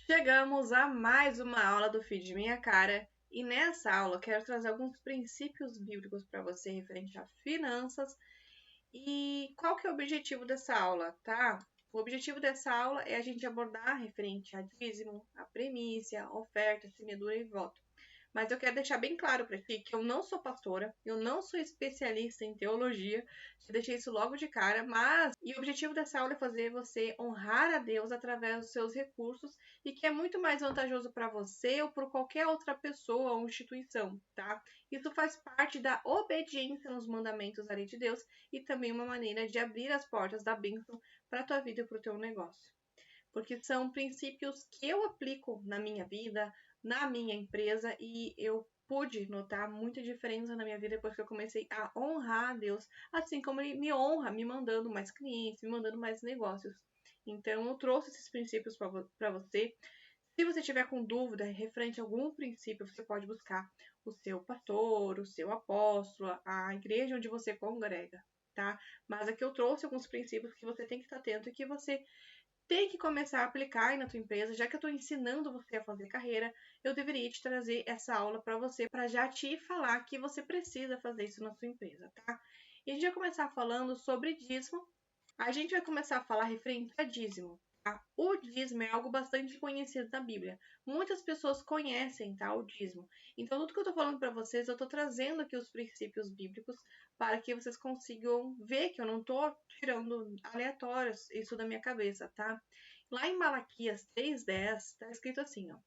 Chegamos a mais uma aula do Feed Minha Cara e nessa aula eu quero trazer alguns princípios bíblicos para você referente a finanças. E qual que é o objetivo dessa aula, tá? O objetivo dessa aula é a gente abordar referente a dízimo, a primícia, oferta, semeadura e voto. Mas eu quero deixar bem claro para ti que eu não sou pastora, eu não sou especialista em teologia, já deixei isso logo de cara, e o objetivo dessa aula é fazer você honrar a Deus através dos seus recursos e que é muito mais vantajoso para você ou para qualquer outra pessoa ou instituição, tá? Isso faz parte da obediência nos mandamentos da lei de Deus e também uma maneira de abrir as portas da bênção para a tua vida e para o teu negócio. Porque são princípios que eu aplico na minha vida, na minha empresa, e eu pude notar muita diferença na minha vida depois que eu comecei a honrar a Deus, assim como Ele me honra, me mandando mais clientes, me mandando mais negócios. Então, eu trouxe esses princípios para você. Se você tiver com dúvida referente a algum princípio, você pode buscar o seu pastor, o seu apóstolo, a igreja onde você congrega, tá? Mas aqui eu trouxe alguns princípios que você tem que estar atento e que você tem que começar a aplicar aí na tua empresa. Já que eu estou ensinando você a fazer carreira, eu deveria te trazer essa aula para você, para já te falar que você precisa fazer isso na sua empresa, tá? E a gente vai começar falando sobre dízimo. A gente vai começar a falar referente a dízimo. Tá? O dízimo é algo bastante conhecido na Bíblia. Muitas pessoas conhecem, tá, o dízimo. Então, tudo que eu estou falando para vocês, eu estou trazendo aqui os princípios bíblicos para que vocês consigam ver que eu não estou tirando aleatórios isso da minha cabeça, tá? Lá em Malaquias 3:10, está escrito assim, ó.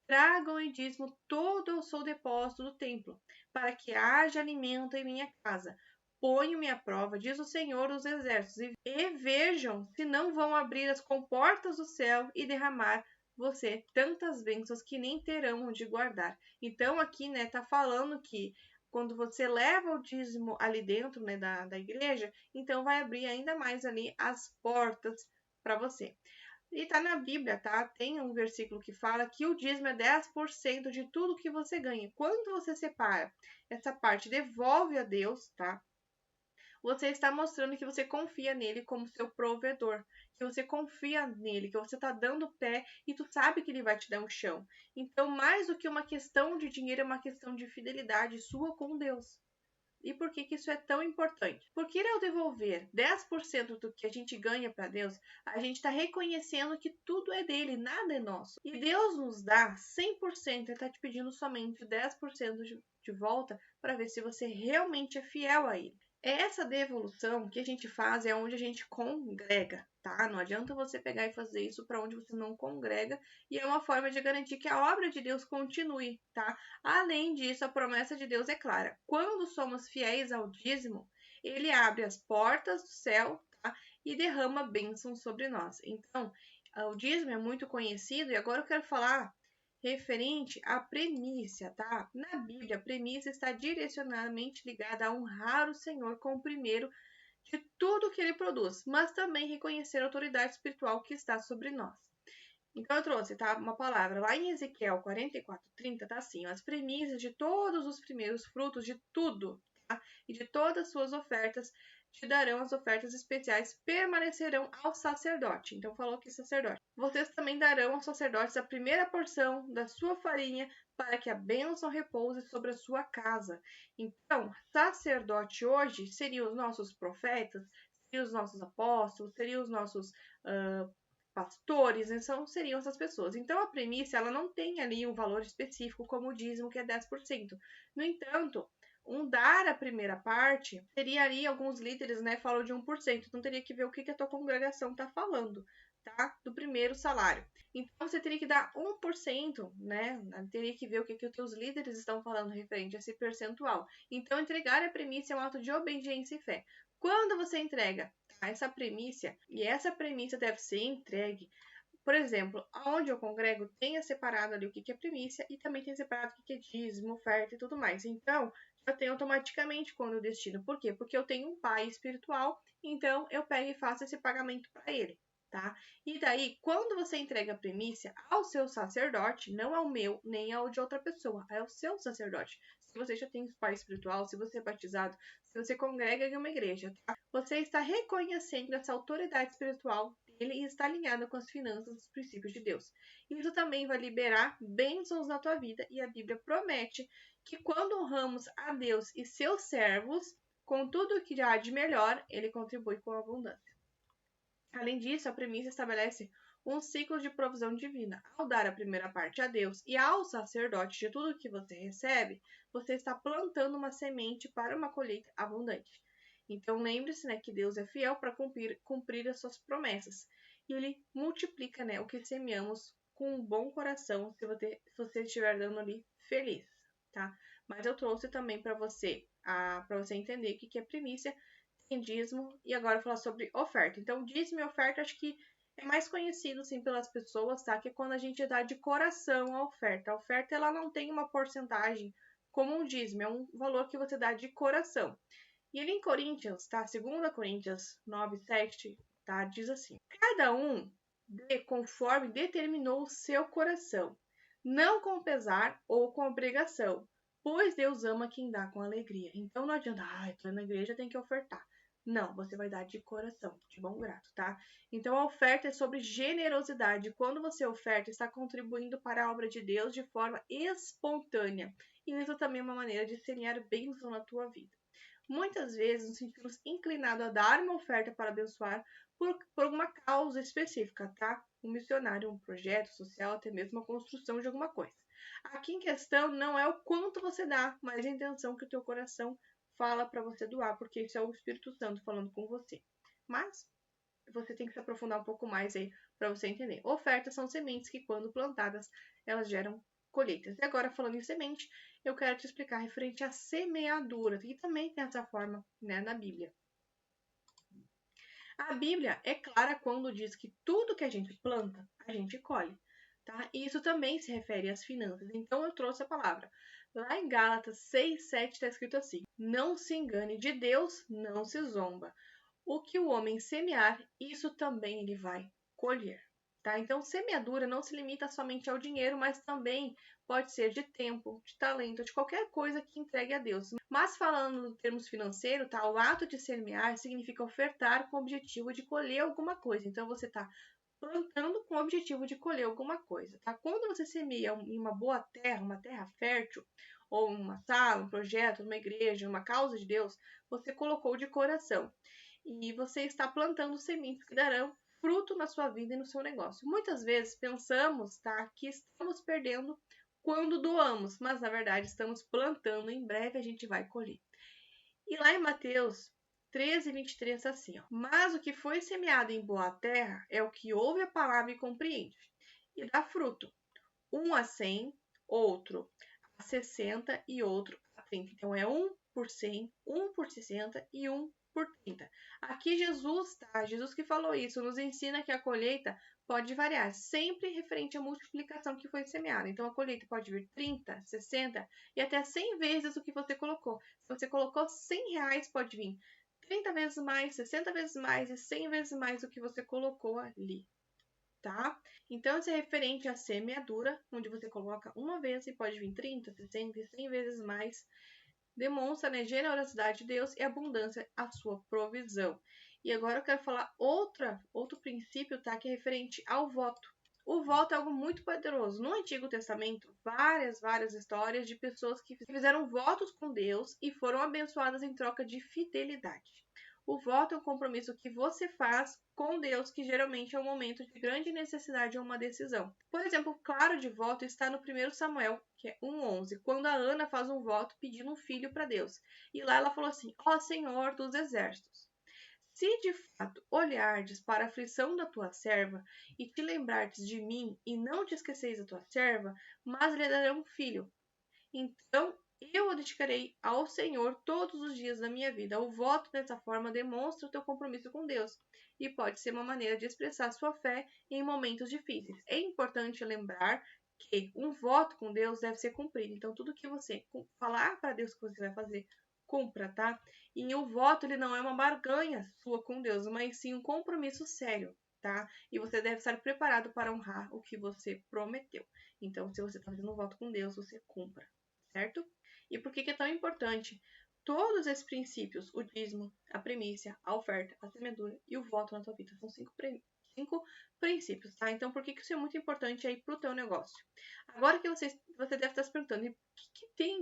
Tragam e dízimo todo o seu depósito do templo, para que haja alimento em minha casa. Ponho-me à prova, diz o Senhor dos Exércitos, e vejam se não vão abrir as comportas do céu e derramar você tantas bênçãos que nem terão onde guardar. Então aqui, né, tá falando que quando você leva o dízimo ali dentro, né, da igreja, então vai abrir ainda mais ali as portas para você. E tá na Bíblia, tá? Tem um versículo que fala que o dízimo é 10% de tudo que você ganha. Quando você separa essa parte, devolve a Deus, tá? Você está mostrando que você confia nele como seu provedor, que você confia nele, que você está dando pé e tu sabe que ele vai te dar um chão. Então, mais do que uma questão de dinheiro, é uma questão de fidelidade sua com Deus. E por que isso é tão importante? Porque ao devolver 10% do que a gente ganha para Deus, a gente está reconhecendo que tudo é dele, nada é nosso. E Deus nos dá 100%, ele está te pedindo somente 10% de volta para ver se você realmente é fiel a ele. Essa devolução que a gente faz é onde a gente congrega, tá? Não adianta você pegar e fazer isso para onde você não congrega, e é uma forma de garantir que a obra de Deus continue, tá? Além disso, a promessa de Deus é clara. Quando somos fiéis ao dízimo, ele abre as portas do céu, tá? E derrama bênçãos sobre nós. Então, o dízimo é muito conhecido, e agora eu quero falar referente à primícia, tá? Na Bíblia, a primícia está direcionadamente ligada a honrar o Senhor como o primeiro de tudo que ele produz, mas também reconhecer a autoridade espiritual que está sobre nós. Então eu trouxe, tá, uma palavra lá em Ezequiel 44:30, tá assim, ó, as primícias de todos os primeiros frutos de tudo, tá? E de todas as suas ofertas te darão as ofertas especiais, permanecerão ao sacerdote. Então falou que sacerdote. Vocês também darão aos sacerdotes a primeira porção da sua farinha, para que a bênção repouse sobre a sua casa. Então, sacerdote hoje seriam os nossos profetas, seriam os nossos apóstolos, seriam os nossos pastores, seriam essas pessoas. Então, a primícia, ela não tem ali um valor específico como o dízimo, que é 10%. No entanto, dar a primeira parte, teria ali alguns líderes, né, falam de 1%. Então, teria que ver o que a tua congregação está falando, tá? Do primeiro salário. Então, você teria que dar 1%, né? Teria que ver o que os teus líderes estão falando referente a esse percentual. Então, entregar a primícia é um ato de obediência e fé. Quando você entrega essa primícia, e essa primícia deve ser entregue, por exemplo, onde eu congrego, tenha separado ali o que é primícia e também tem separado o que é dízimo, oferta e tudo mais. Então, já tem automaticamente quando eu destino. Por quê? Porque eu tenho um pai espiritual, então eu pego e faço esse pagamento para ele, tá? E daí, quando você entrega a primícia ao seu sacerdote, não ao meu, nem ao de outra pessoa, é ao seu sacerdote. Se você já tem pai espiritual, se você é batizado, se você congrega em uma igreja, tá? Você está reconhecendo essa autoridade espiritual dele e está alinhada com as finanças dos princípios de Deus. Isso também vai liberar bênçãos na tua vida e a Bíblia promete que quando honramos a Deus e seus servos, com tudo o que há de melhor, ele contribui com a abundância. Além disso, a premissa estabelece um ciclo de provisão divina. Ao dar a primeira parte a Deus e ao sacerdote de tudo que você recebe, você está plantando uma semente para uma colheita abundante. Então lembre-se, né, que Deus é fiel para cumprir as suas promessas. E ele multiplica, né, o que semeamos com um bom coração, se você estiver dando ali feliz, tá? Mas eu trouxe também para você entender o que é primícia, tem dízimo e agora eu vou falar sobre oferta. Então, dízimo e oferta acho que é mais conhecido sim pelas pessoas, tá? Que é quando a gente dá de coração a oferta. A oferta ela não tem uma porcentagem como um dízimo, é um valor que você dá de coração. E ele em Coríntios, tá? 2 Coríntios 9:7, tá? Diz assim: cada um dê conforme determinou o seu coração, não com pesar ou com obrigação, pois Deus ama quem dá com alegria. Então não adianta, tô na igreja, tem que ofertar. Não, você vai dar de coração, de bom grado, tá? Então a oferta é sobre generosidade. Quando você oferta, está contribuindo para a obra de Deus de forma espontânea. E isso também é uma maneira de semear bênção na tua vida. Muitas vezes nos sentimos inclinados a dar uma oferta para abençoar por uma causa específica, tá? Um missionário, um projeto social, até mesmo a construção de alguma coisa. Aqui em questão não é o quanto você dá, mas a intenção que o teu coração fala para você doar, porque isso é o Espírito Santo falando com você. Mas você tem que se aprofundar um pouco mais aí para você entender. Ofertas são sementes que, quando plantadas, elas geram colheitas. E agora, falando em semente, eu quero te explicar referente à semeadura, que também tem essa forma, né, na Bíblia. A Bíblia é clara quando diz que tudo que a gente planta, a gente colhe, tá? E isso também se refere às finanças. Então, eu trouxe a palavra. Lá em Gálatas 6:7 está escrito assim: não se engane, de Deus não se zomba. O que o homem semear, isso também ele vai colher. Tá? Então, semeadura não se limita somente ao dinheiro, mas também pode ser de tempo, de talento, de qualquer coisa que entregue a Deus. Mas falando em termos financeiros, tá? O ato de semear significa ofertar com o objetivo de colher alguma coisa. Então, você está plantando com o objetivo de colher alguma coisa. Tá? Quando você semeia em uma boa terra, uma terra fértil, ou uma sala, um projeto, uma igreja, uma causa de Deus, você colocou de coração. E você está plantando sementes que darão fruto na sua vida e no seu negócio. Muitas vezes pensamos, tá, que estamos perdendo quando doamos, mas na verdade estamos plantando, em breve a gente vai colher. E lá em Mateus 13:23 assim, ó: mas o que foi semeado em boa terra é o que ouve a palavra e compreende, e dá fruto, um a 100, outro a 60 e outro a 30. Então é 1 por 100, 1 por 60 e 1 por 30. Aqui Jesus, tá? Jesus que falou isso, nos ensina que a colheita pode variar, sempre referente à multiplicação que foi semeada. Então a colheita pode vir 30, 60 e até 100 vezes o que você colocou. Se você colocou R$ 100, pode vir 30 vezes mais, 60 vezes mais e 100 vezes mais do que você colocou ali, tá? Então, isso é referente à semeadura, onde você coloca uma vez e pode vir 30, 60 e 100 vezes mais. Demonstra, né, generosidade de Deus e abundância a sua provisão. E agora eu quero falar outro princípio, tá? Que é referente ao voto. O voto é algo muito poderoso. No Antigo Testamento, várias histórias de pessoas que fizeram votos com Deus e foram abençoadas em troca de fidelidade. O voto é um compromisso que você faz com Deus, que geralmente é um momento de grande necessidade ou uma decisão. Por exemplo, claro de voto está no 1 Samuel, que é 1:11, quando a Ana faz um voto pedindo um filho para Deus. E lá ela falou assim: ó Senhor dos exércitos, se de fato olhardes para a aflição da tua serva e te lembrardes de mim e não te esqueceis da tua serva, mas lhe darei um filho, então eu o dedicarei ao Senhor todos os dias da minha vida. O voto dessa forma demonstra o teu compromisso com Deus e pode ser uma maneira de expressar sua fé em momentos difíceis. É importante lembrar que um voto com Deus deve ser cumprido. Então, tudo que você falar para Deus que você vai fazer, cumpra, tá? E o voto ele não é uma barganha sua com Deus, mas sim um compromisso sério, tá? E você deve estar preparado para honrar o que você prometeu. Então, se você está fazendo um voto com Deus, você cumpra, certo? E por que é tão importante? Todos esses princípios, o dízimo, a primícia, a oferta, a semeadura e o voto na tua vida, são cinco 5 princípios, tá? Então, por que isso é muito importante aí pro teu negócio? Agora que você deve estar se perguntando, o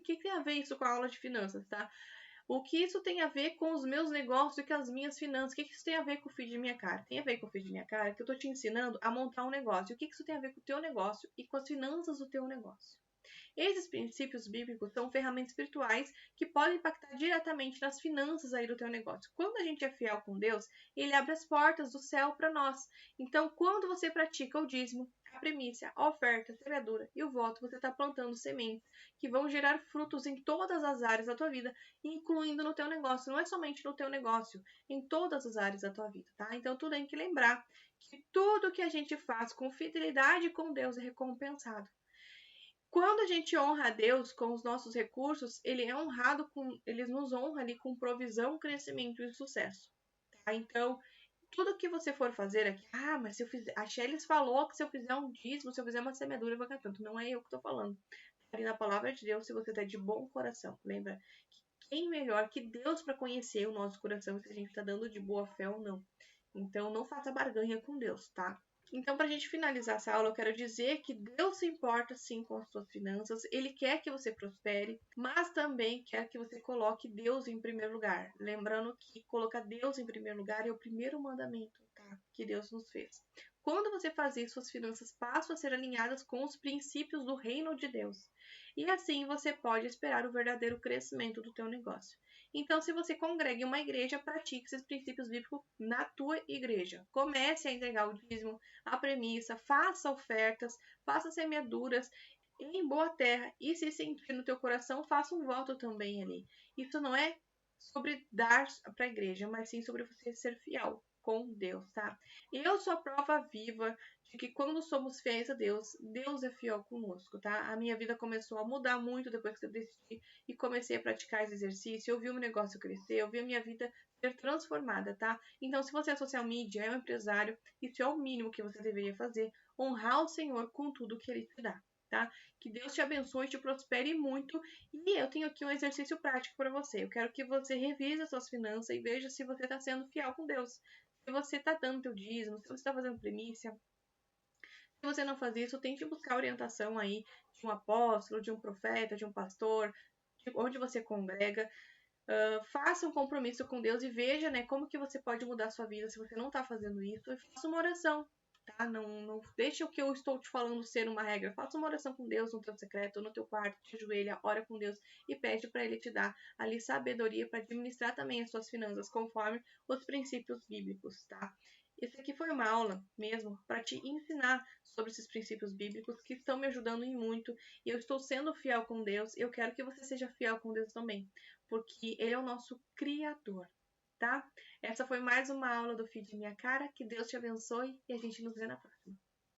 que tem a ver isso com a aula de finanças, tá? O que isso tem a ver com os meus negócios e com as minhas finanças? O que isso tem a ver com o Feed Minha Cara? Tem a ver com o Feed Minha Cara que eu tô te ensinando a montar um negócio. O que isso tem a ver com o teu negócio e com as finanças do teu negócio? Esses princípios bíblicos são ferramentas espirituais que podem impactar diretamente nas finanças aí do teu negócio. Quando a gente é fiel com Deus, ele abre as portas do céu para nós. Então, quando você pratica o dízimo, a primícia, a oferta, a semeadura e o voto, você está plantando sementes que vão gerar frutos em todas as áreas da tua vida, incluindo no teu negócio. Não é somente no teu negócio, em todas as áreas da tua vida, tá? Então, tu tem que lembrar que tudo que a gente faz com fidelidade com Deus é recompensado. Quando a gente honra a Deus com os nossos recursos, ele nos honra ali com provisão, crescimento e sucesso. Tá? Então, tudo que você for fazer aqui, mas se eu fizer, a Shelly falou que se eu fizer um dízimo, se eu fizer uma semeadura, eu vou ganhar tanto. Não é eu que estou falando. Tá ali na palavra de Deus, se você está de bom coração. Lembra que quem melhor que Deus para conhecer o nosso coração, se a gente está dando de boa fé ou não. Então, não faça barganha com Deus, tá? Então, para a gente finalizar essa aula, eu quero dizer que Deus se importa sim com as suas finanças, Ele quer que você prospere, mas também quer que você coloque Deus em primeiro lugar. Lembrando que colocar Deus em primeiro lugar é o primeiro mandamento, tá? Que Deus nos fez. Quando você faz isso, suas finanças passam a ser alinhadas com os princípios do reino de Deus. E assim você pode esperar o verdadeiro crescimento do teu negócio. Então, se você congrega em uma igreja, pratique esses princípios bíblicos na tua igreja. Comece a entregar o dízimo, a premissa, faça ofertas, faça semeaduras em boa terra e se sentir no teu coração, faça um voto também ali. Isso não é sobre dar para a igreja, mas sim sobre você ser fiel com Deus, tá? Eu sou a prova viva de que quando somos fiéis a Deus, Deus é fiel conosco, tá? A minha vida começou a mudar muito depois que eu decidi e comecei a praticar esse exercício, eu vi o meu negócio crescer, eu vi a minha vida ser transformada, tá? Então, se você é social media, é um empresário, isso é o mínimo que você deveria fazer, honrar o Senhor com tudo que Ele te dá, tá? Que Deus te abençoe e te prospere muito. E eu tenho aqui um exercício prático para você. Eu quero que você revise as suas finanças e veja se você está sendo fiel com Deus. Se você está dando teu dízimo, se você está fazendo primícia. Se você não faz isso, tente buscar orientação aí de um apóstolo, de um profeta, de um pastor, de onde você congrega. Faça um compromisso com Deus e veja, né, como que você pode mudar a sua vida se você não está fazendo isso. E faça uma oração, tá? Não deixe o que eu estou te falando ser uma regra. Faça uma oração com Deus no teu secreto, no teu quarto, te ajoelha, ora com Deus e pede para Ele te dar ali sabedoria para administrar também as suas finanças conforme os princípios bíblicos, tá? Esse aqui foi uma aula mesmo para te ensinar sobre esses princípios bíblicos que estão me ajudando em muito. E eu estou sendo fiel com Deus. Eu quero que você seja fiel com Deus também, porque Ele é o nosso Criador, tá? Essa foi mais uma aula do Feed Minha Cara. Que Deus te abençoe e a gente nos vê na próxima.